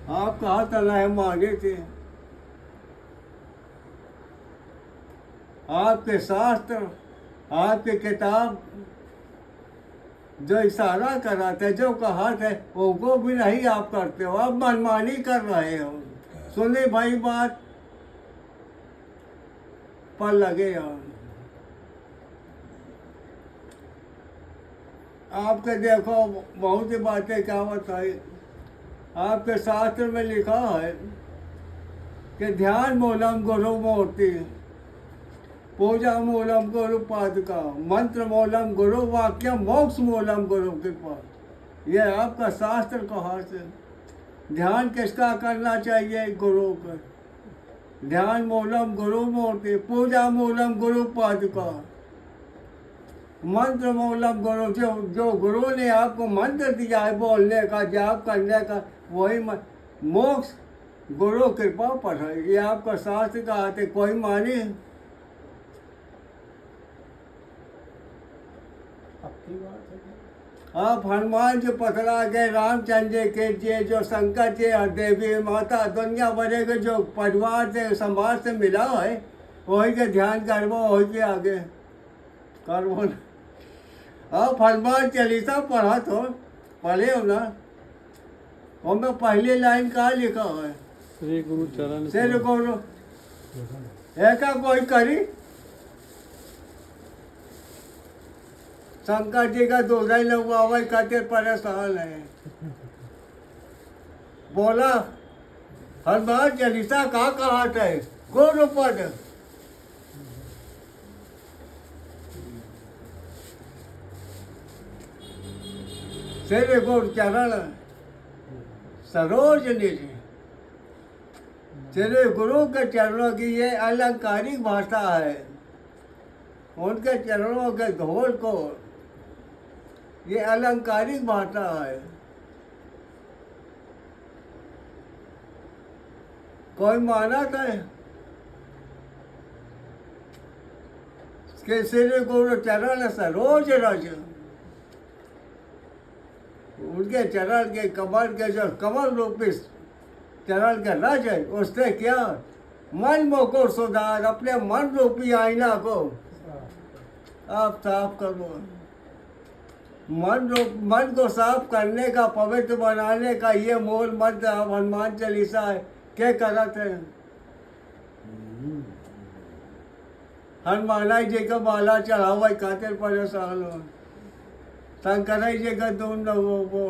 आप कहा तलाह मांगे थे, आपके शास्त्र, आपके किताब जो इशारा कराते, जो कहा थे, वो भी नहीं आप करते हो, आप मनमानी कर रहे हो। सुने भाई बात पर लगे यार। आपके देखो बहुत सी बातें क्या बताई, आपके शास्त्र में लिखा है कि ध्यान मूलम गुरु मूर्ति, पूजा मूलम गुरु पादुका, मंत्र मूलम गुरु वाक्य, मोक्ष मूलम गुरु कृपा। ये आपका शास्त्र कहा से। ध्यान किसका करना चाहिए? गुरु का। ध्यान मूलम गुरु मूर्ति, पूजा मूलम गुरु पादुका, मंत्र मूलम गुरु, जो गुरु ने आपको मंत्र दिया है बोलने का, जाप करने का, वही मोक्ष गुरु कृपा पर है। ये आपका शास्त्र का आते कोई माने? आप हनुमान जी पकड़ा गए, रामचंद्र के जी, जो शंकर जी, देवी माता, दुनिया भरे के जो परिवार से समाज से मिला है, वही के ध्यान करवो, वही के आगे करवो ना। आप हनुमान चालीसा पढ़ा तो पढ़े हो ना, उनमें पहली लाइन कहाँ लिखा है? श्री गुरु चरण श्री गुरु ऐसा कोई करी? शंकर जी का दूसरा लोग आवाज करते परेशान है। बोला हनुमान चालीसा का कहा था? गुरु पद। श्री गुरु चरण सरोज निज। श्री गुरु के चरणों की ये अलंकारिक भाषा है। उनके चरणों के धोल को ये अलंकारिक भाषा है। कोई माना था कि श्री गुरु चरण सरोज रज, उनके चरण के कमल के जो कमल रूपी चरण के रज है, उससे क्या मन को सुधार, अपने मन रूपी आईना को आप साफ करो। मन को साफ करने का, पवित्र बनाने का ये मूल मंत्र आप हनुमान चालीसा है क्या करते हैं? हनुमान जी का माला चढ़ावा खातिर परेशान हो, शंकर जी का तुम लोगों को,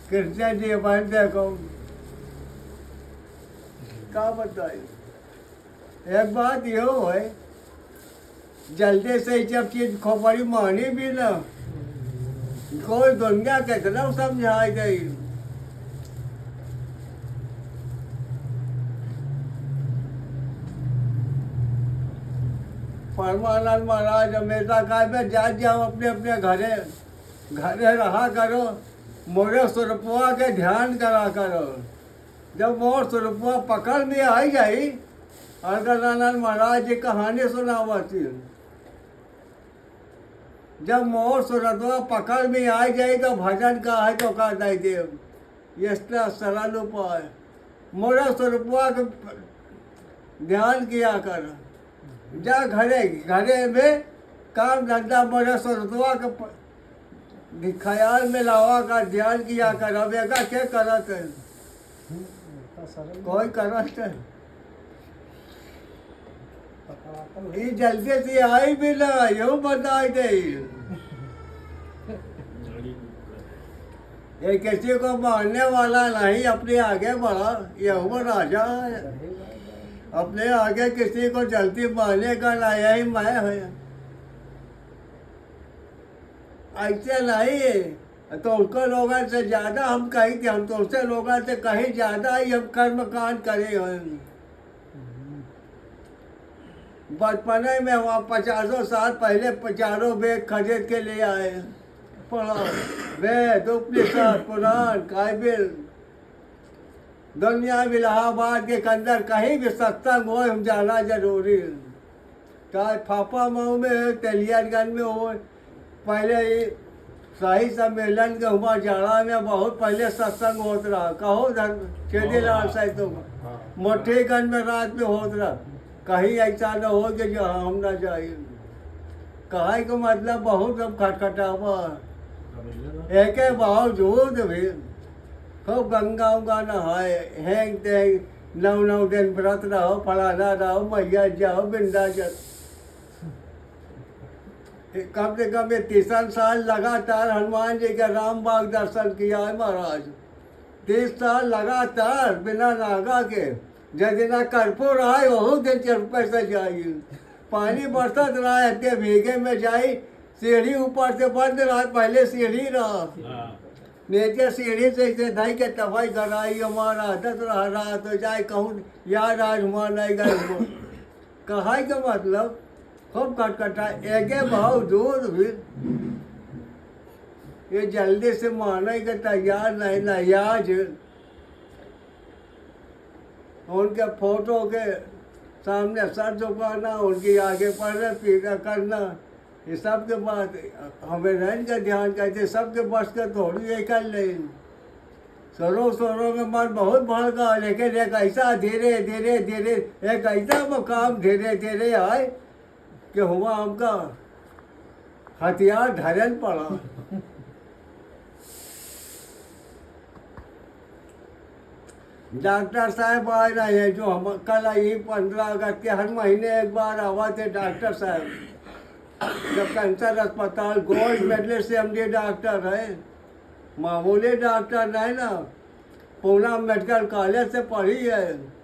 कृष्ण जी बन देखो क्या बताइए। एक बात ये है, जल्दी से जब चीज खोपड़ी मानी भी ना, कोई दुनिया कितना समझाई गई। परमानंद महाराज हमेशा कहा जा जाओ अपने अपने घरे, घरे रहा करो, मोरे स्वरूपवा के ध्यान करा करो। जब मोर स्वरूपवा पकड़ में आई गई, अलगदानंद महाराज जी कहानी सुनावती, जब मोर स्वरूपवा पकड़ में आई जाए तो भजन का है तो का दे देव, ये सरल उपाय। मोरा स्वरूपवा के ध्यान किया कर, जा घरे घरे में काम धंधा मोरा स्वरूपवा के ख्याल में लावा का ध्यान किया कर। अब एका क्या करत है? कोई करत है? ये जल्दी से आई भी ना, यूँ बताई दे। ये किसी को मानने वाला नहीं, अपने आगे बढ़ा, ये वो राजा है। अपने आगे किसी को जल्दी मारने का ना, यही मैं है। ऐसे नहीं है तो उनको लोगों से ज्यादा हम कहीं थे, हम तो उससे लोगों से कहीं ज्यादा ही हम कर्म कांड करे हैं। बचपने में वहाँ 50 साल पहले 50 वेद खरीद के ले आए, पढ़ा वेद उपनिषद पुराण बाइबिल। दुनिया में इलाहाबाद के अंदर कहीं भी सत्संग हो हम जाना जरूरी है, चाहे फापा मऊ में हो, तेलियागंज में हो। पहले शाही सम्मेलन के हुआ जाड़ा में बहुत पहले सत्संग होत रहा, कहो चेदीलाल साहित्य का मोटेगंज में रात में होत रहा। कहीं ऐसा न हो कि जो हम न जाइए, कहा का मतलब बहुत अब खटखटावा एक के बावजूद भी खूब गंगा उंगा नहाए, हैंग तैंग 9 दिन व्रत रहो, फलाना रहो, मैया जाओ विंध्याचल। कम से कम ये 3 साल लगातार हनुमान जी के रामबाग दर्शन किया है महाराज। 30 साल लगातार बिना नागा के। जिस दिन कर्पूर आए वही दिन चरपे से जाइए। पानी बरसत रहा है, इतने भीगे में जाई, सीढ़ी ऊपर से बंद रहा, पहले सीढ़ी रहा, नीचे सीढ़ी से इसे धाई के तबाही कराई। हमारा आदत रहा तो जाए कहूँ यार आज हुआ नहीं गए। कहा का मतलब खूब कटकटा एक बावजूद भी ये जल्दी से माने के तैयार नहीं नयाज। उनके फोटो के सामने सर झुकाना, उनकी आगे पढ़ना पीछा करना, ये सब के बात हमें नहीं का ध्यान करते, सबके बस का थोड़ी ये कर ले। स्वरों में मन बहुत भड़का, लेकिन एक ऐसा धीरे धीरे धीरे एक ऐसा मकाम धीरे धीरे आए कि हुआ हमका हथियार धरन पड़ा। डॉक्टर साहब आ रहे हैं जो हम कल आई 15 अगस्त के, हर महीने एक बार आवा थे डॉक्टर साहब। जब कैंसर अस्पताल गोल्ड मेडलिस्ट MD डॉक्टर है, मामूली डॉक्टर नहीं ना, पूना मेडिकल कॉलेज से पढ़ी है।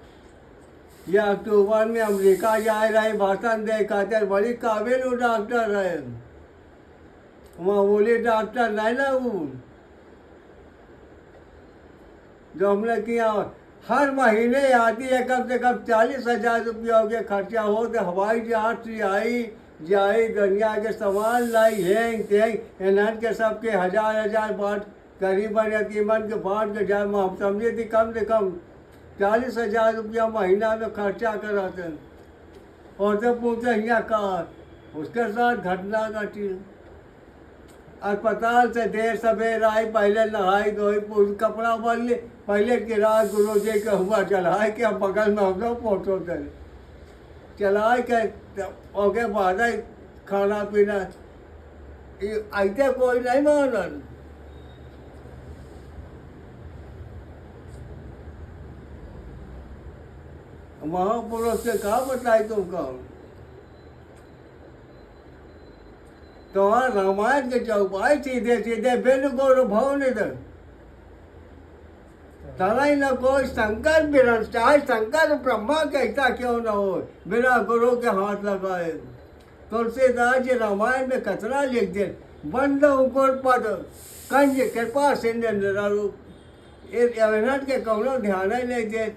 ये अक्टूबर में अमेरिका जा रहे, भाषण दे, कहते बड़ी काबिल वो डॉक्टर है, मामूली डॉक्टर नहीं ना वो। जो हमने किया हर महीने आती है, कम से कम 40,000 रुपया के खर्चा हो, तो हवाई जहाज से आई जाई, दुनिया के सामान लाई, हैंग तैंग इन्हन के सबके हजार बांट, करीबन यतीमन के बांट के जाए। हम समझे थी कम से कम 40,000 रुपया महीना में खर्चा कराते। और तो पूछते यहाँ कहा, उसके साथ घटना घटी। अस्पताल से देर सवेर आई, पहले नहाई धोई, पूरी कपड़ा बन ली, पहले किराए गुरु जी के हुआ चलाए के बगल में हम लोग फोटो थे, चलाए के ओके बाद खाना पीना। ऐसे कोई नहीं मानल। महापुरुष से कहा बताई तुमको, तो रामायण के चौपाई सीधे सीधे बिल्कुल भाव नहीं दे। तलाई न कोई शंकर बिरन, चाहे शंकर ब्रह्मा कैसा क्यों न हो, बिना गुरु के हाथ लगाए। तुलसीदास जी रामायण में कचरा लिख दे, बंद उकुर पद कंज कृपा सिंधु निरारूप। इस के कौनो ध्यान ही नहीं दे,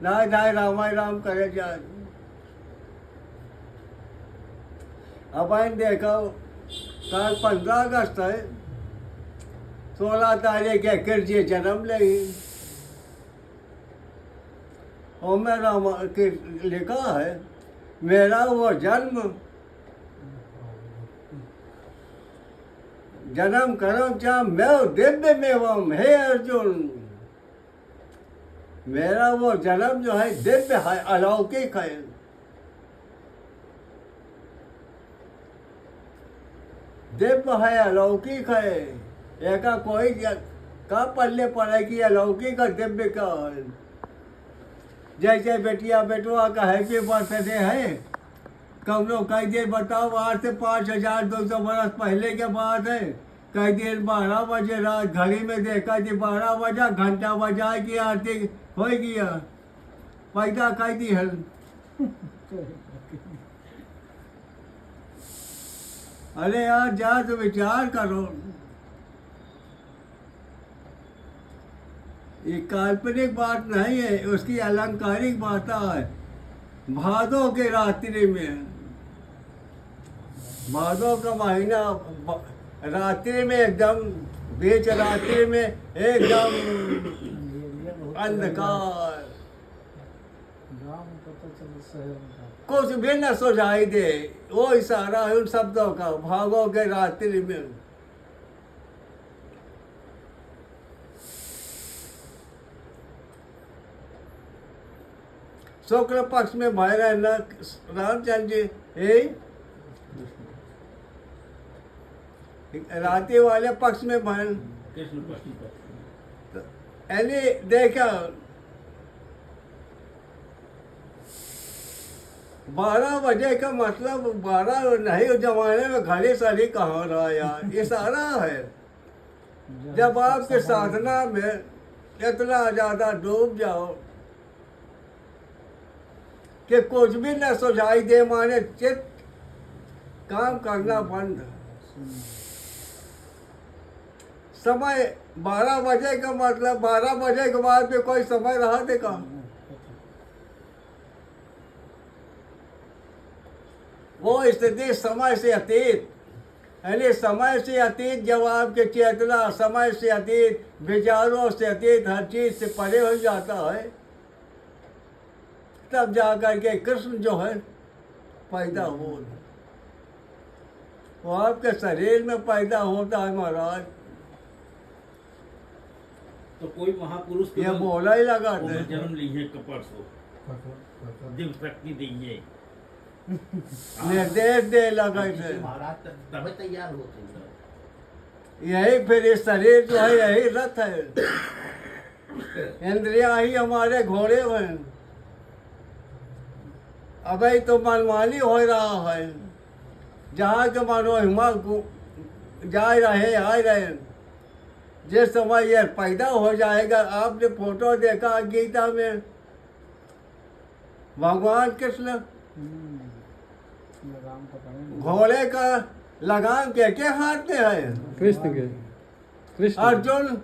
नाय धाय रामाय राम करे जाए। अब आइन देखो, कल 15 अगस्त है, 16 तारीख के कृष्ण जन्म लगी। और मेरा लिखा है, मेरा वो जन्म करम क्या मैं दिव्य में हे अर्जुन। मेरा वो जन्म जो है दिव्य है, अलौकिक है। दिव्य है, अलौकिक है। एका कोई का पल्ले पड़े कि अलौकिक और दिव्य का है। जैसे बेटिया बेटुआ का हैप्पी बर्थडे है, कौनो कई देर बताओ, आज से 5200 बरस पहले के बात है। कई देर 12 बजे रात घड़ी में देखा थी 12 बजा, घंटा बजाए की आरती हो गया, पैदा कई दी है। अरे यार जा तो विचार करो, ये काल्पनिक बात नहीं है, उसकी अलंकारिक बात है। भादों के रात्रि में, भादों का महीना रात्रि में एकदम, बीच रात्रि में एकदम अंधकार, कुछ भी न सुझाई दे। वो इशारा है उन शब्दों का, भागों के रात्रि में। शुक्ल पक्ष में भय रहना रामचंद्र जी यही राती वाले पक्ष में भय कृष्ण पक्ष। यानी देखा 12 बजे का मतलब 12 नहीं जमाने में घड़ी सड़ी कहाँ रहा यार, ये सारा है। जब आपके साधना में इतना ज्यादा डूब जाओ कि कुछ भी न सुझाई दे, माने चित्त काम करना बंद। समय 12 बजे का मतलब 12 बजे के बाद भी कोई समय रहा देखा। वो स्थिति समय से अतीत, यानी समय से अतीत जब आपके चेतना समय से अतीत, विचारों से अतीत, हर चीज से परे हो जाता है, तब जाकर के कृष्ण जो है पैदा हो। वो आपके शरीर में पैदा होता है महाराज। तो कोई महापुरुष ये बोला ही लगा थे। जन्म लीजिए कपट हो दिव्य शक्ति दीजिए, निर्देश दे लगा थे महाराज तभी तैयार होते हैं। यही फिर ये शरीर जो है यही रथ है, इंद्रियां ही हमारे घोड़े हैं। अभी तो मनमानी हो रहा है, जहाँ के मनोहिमा जा रहे आ रहे। जिस समय यह पैदा हो जाएगा, आपने फोटो देखा गीता में भगवान कृष्ण घोड़े का लगाम के हाथ में है, कृष्ण के कृष्ण अर्जुन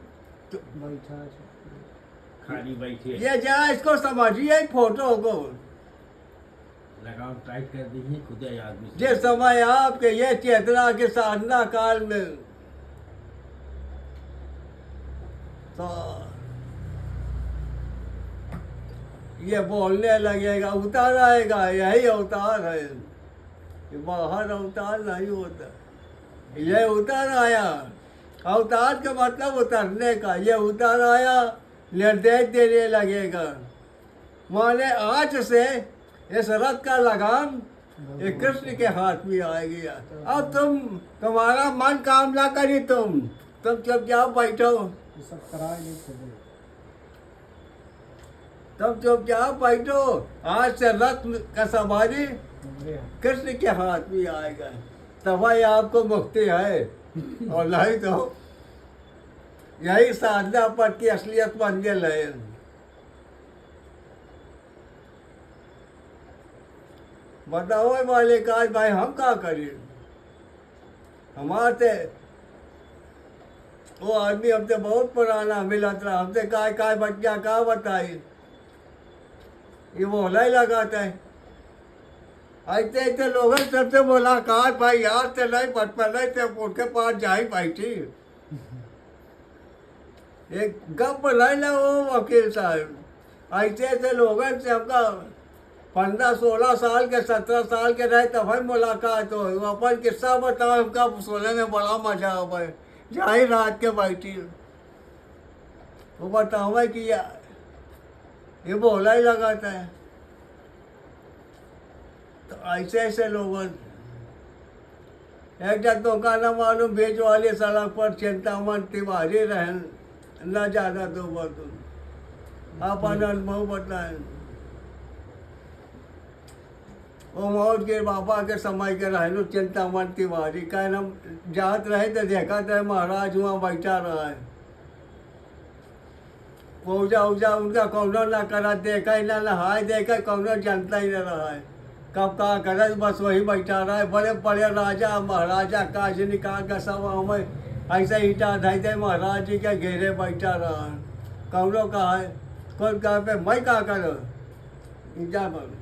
खाली बैठे ये जा इसको समझिए फोटो को। लगाम टाइट कर दीजिए, खुद ही आदमी से। जिस समय आपके ये चेतना के साधना काल में तो ये बोलने लगेगा, उतार आएगा, यही अवतार है, ये बाहर अवतार नहीं होता। ये उतर आया, अवतार का मतलब उतरने का, ये उतर आया, निर्देश देने लगेगा। माने आज से इस रथ का लगाम ये कृष्ण के हाथ में आएगी। अब तुम्हारा मन काम ना करी, तुम चुपचाप बैठो, तुम चुपचाप बैठो। आज से रथ का सवारी कृष्ण के हाथ में आएगा, तभी आपको मुक्ति है। और नहीं तो यही साधना पर की असलियत मंजिल है। बताओ वाले काज भाई, हम क्या करें? हमारे वो आदमी हमसे बहुत पुराना मिला था, हमसे काय बच्चा क्या बताई, ये बोला ही लगाता है। ऐसे ऐसे लोगों सबसे मुलाकात भाई यार से नहीं बचपन से उनके पास जाई बैठी, एक गप नहीं ना वो वकील साहब। ऐसे ऐसे लोगों से हमका 15-16 साल के 17 साल के रहे तब ही मुलाकात हो। अपन किस्सा बताओ, हमका सोने में बड़ा मजा आवे, जाए रात के बैठी वो बताओ कि ये बोला ही लगाता है। तो ऐसे ऐसे लोगों एक जब तो का ना मालूम बीच वाली सड़क पर चिंतामन तिवारी रहे, न ज्यादा दो बात अपन अनुभव बताए। वो मौज के बाबा के समय के रहे चिंतामन तिवारी का नाम जात रहे तो देखा था महाराज वहाँ बैठा रहा है। पूजा उजा उनका कौनो ना करा, देखा ही ना नहाए, देखा कौनो जनता ही न रहा है। कब का करे बस वही बैठा रहा है। बड़े बड़े राजा महाराजा काजनी का सब हमें ऐसे ईटा धई दे महाराज जी के घेरे बैठा रहा है। कौनो कहा है, कौन कहा पे मैं क्या करो ईटा पर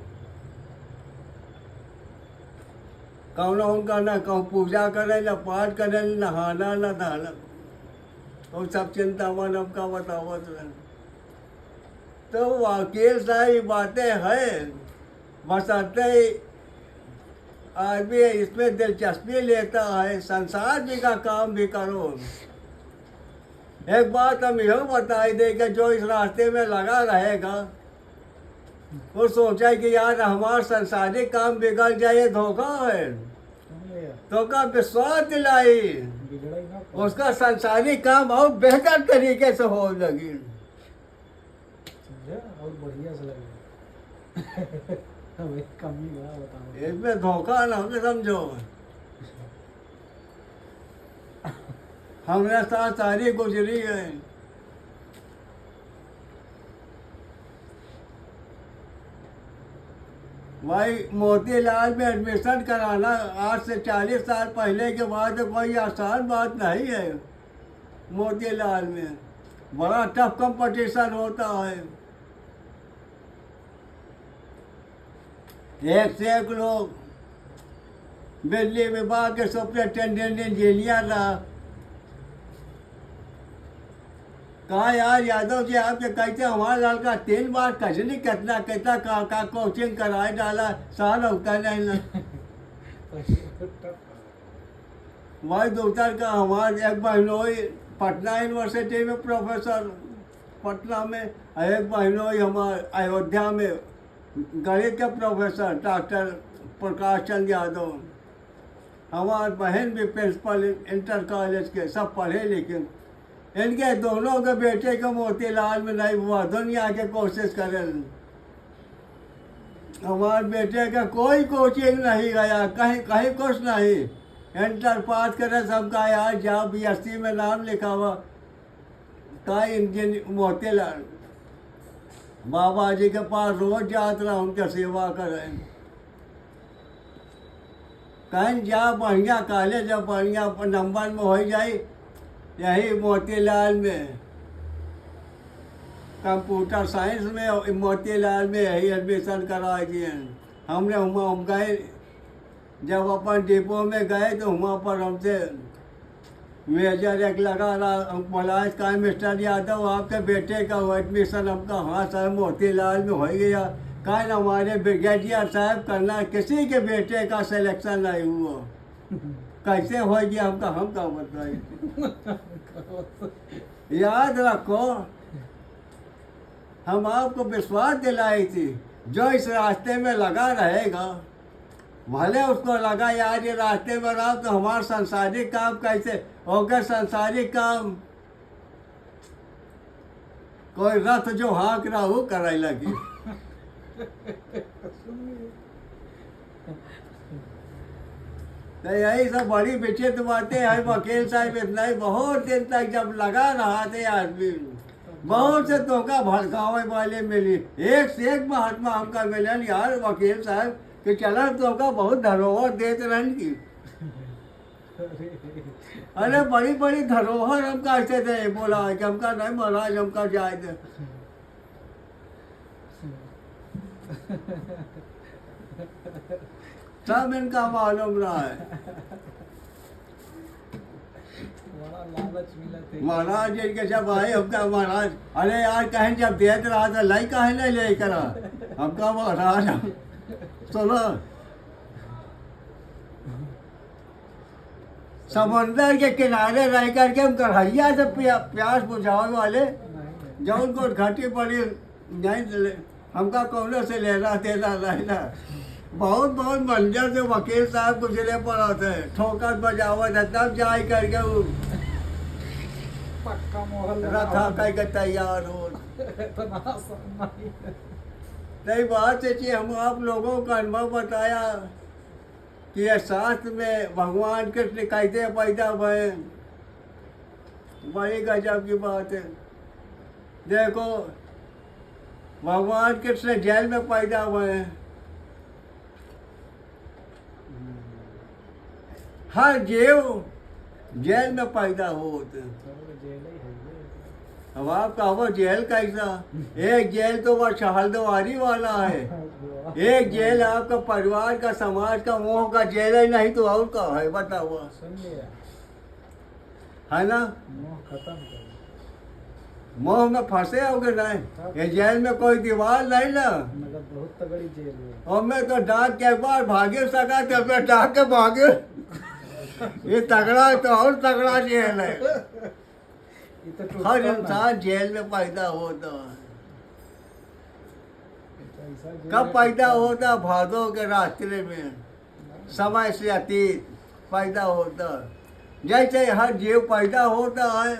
कौनो उनका ना कहूँ पूजा करे, न पाठ करे, न नहाना न नहाना, और सब चिंता मन हमका बतावत रहे। तो वकील साहब बातें हैं, बसते आदमी इसमें दिलचस्पी लेता है, संसार जी का काम भी करो। एक बात हम यह बताई दे कि जो इस रास्ते में लगा रहेगा वो सोचा कि यार हमारा संसारिक काम बिगड़ जाए, धोखा है। धोखा विश्वास दिलाई, बिगड़ा ही ना। उसका संसारिक काम और बेहतर तरीके से हो लगी। समझा, और बढ़िया से लगे। हमें कमी बड़ा बताओ। इसमें धोखा ना हो, समझो। हमारे साथ सारी गुजरी है। भाई मोतीलाल में एडमिशन कराना आज से 40 साल पहले के बाद कोई आसान बात नहीं है। मोतीलाल में बड़ा टफ कंपटीशन होता है। एक से एक लोग, बिजली विभाग के सुपरिटेंडेंट इंजीनियर रहा। कहा यार यादव जी, आपके कहते हमारा लड़का 3 बार कजली कितना कितना का कोचिंग कराए डाला, साल होता नहीं ना। भाई दूसर का हमारे एक बहनोई पटना यूनिवर्सिटी में प्रोफेसर पटना में, एक बहनोई हमारे अयोध्या में गणित के प्रोफेसर डॉक्टर प्रकाश चंद्र यादव। हमारे बहन भी प्रिंसिपल इंटर कॉलेज के, सब पढ़े लिखे। इनके दोनों के बेटे को मोतीलाल में नहीं हुआ, दुनिया के कोशिश करें। हमारे बेटे का कोई कोचिंग नहीं गया, कहीं कहीं कुछ नहीं। इंटर पास करे सबका यार जाओ BSc में नाम लिखा हुआ, का इंजीनियर मोतीलाल। बाबा जी के पास रोज जात रहा, उनके सेवा करें। कहीं जा बढ़िया कॉलेज, जब बढ़िया नंबर में हो जाए, यही मोतीलाल में कंप्यूटर साइंस में, मोतीलाल में यही एडमिशन करा दिए। हमने हम गए, जब अपन डिपो में गए तो वहाँ पर हमसे मेजर एक लगा रहा, बोला इसका मिस्टर यादव आपके बेटे का एडमिशन। हमका हाँ सर मोतीलाल में हो गया। कहा हमारे ब्रिगेडियर साहब करना, किसी के बेटे का सिलेक्शन नहीं हुआ। कैसे हो गया, हम का बताइए। याद रखो, हम आपको विश्वास दिलाई थी, जो इस रास्ते में लगा रहेगा, भले उसको लगा यार ये रास्ते में रहा तो हमारा संसारिक काम कैसे होगा। संसारिक काम कोई रथ जो हाँक रहा वो करे लगी। तो यही सब बड़ी विचित्र बातें हैं। वकील साहब इतना ही बहुत दिन तक जब लगा रहा थे आदमी, बहुत से धोखा भड़कावे वाले मिली, एक से एक महात्मा हमका मिलन यार वकील साहब कि चला धोखा बहुत धरोहर देते रहन की। अरे बड़ी बड़ी धरोहर हमका ऐसे थे, बोला कि हमका नहीं महाराज, हमका जाए थे। सब इनका मालूम रहा है। बड़ा लालच मिला थे। महाराज जी के जब आए हमका महाराज, अरे यार कहीं जब देख रहा था लाई कहीं नहीं ले करा। हमका महाराज सुनो, समुंदर के किनारे रह करके हम कढ़ैया से प्यास बुझाने वाले, जो उनको घाटी पड़ी नहीं, हमका कौनो से लेना देना रहना। बहुत बहुत मंजर से वकील साहब गुजरे पड़ा थे, ठोकर बजावत है, तब जाए करके वो पक्का मोहल रखा करके तैयार हो। इतना आसान नहीं है। नहीं बात है कि हम आप लोगों का अनुभव बताया कि ये शास्त्र में भगवान कृष्ण कैसे पैदा हुए, बड़ी गजब की बात है। देखो भगवान कृष्ण जेल में पैदा हुए हैं। हर जीव जेल में पैदा होते हैं। जेल ही है ये। अब आप कहो जेल कैसा, एक जेल तो वह शहरदवारी वाला है, एक जेल आपका परिवार का, समाज का, मोह का जेल ही नहीं तो और का है, बताओ। समझे, है ना, मोह खत्म कर। मोह में फंसे होगे नहीं, ये जेल में कोई दीवार नहीं ना। मगर बहुत तगड़ी जेल है। और मैं तो डाक के एक बार भागे सका, तब मैं डाक के भागे। ये तगड़ा तो और तगड़ा जेल है। ये तो हर टूटता ना। इंसान जेल में पैदा होता है। ऐसा कब पैदा होता? भादों के रास्ते में, समय से अतीत पैदा होता। जैसे हर जीव पैदा होता है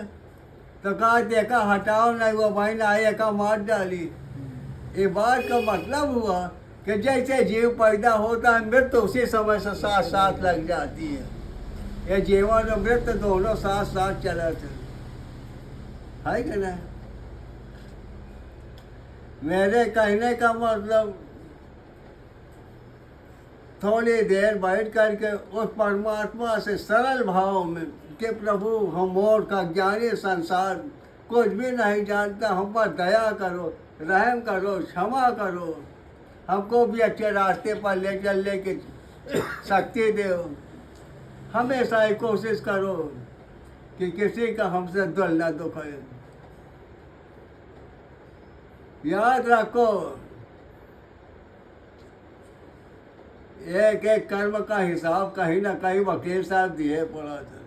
तो कहा देखा हटाओ नहीं, वो बहन आए का मार डाली। ये बात का मतलब हुआ कि जैसे जीव पैदा होता है, मृत्यु उसी समय से साथ साथ लग जाती है। ये जीवन और मृत्यु दोनों साथ साथ चलते है कि नहीं? मेरे कहने का मतलब थोड़ी देर बैठ करके उस परमात्मा से सरल भाव में कि प्रभु हम और का ज्ञानी संसार कुछ भी नहीं जानता, हम पर दया करो, रहम करो, क्षमा करो, हमको भी अच्छे रास्ते पर ले चलने की शक्ति दो। हमेशा ही कोशिश करो कि किसी का हमसे दिल न दुखे। याद रखो, एक एक कर्म का हिसाब कहीं ना कहीं वकील साहब दिए पड़ा था।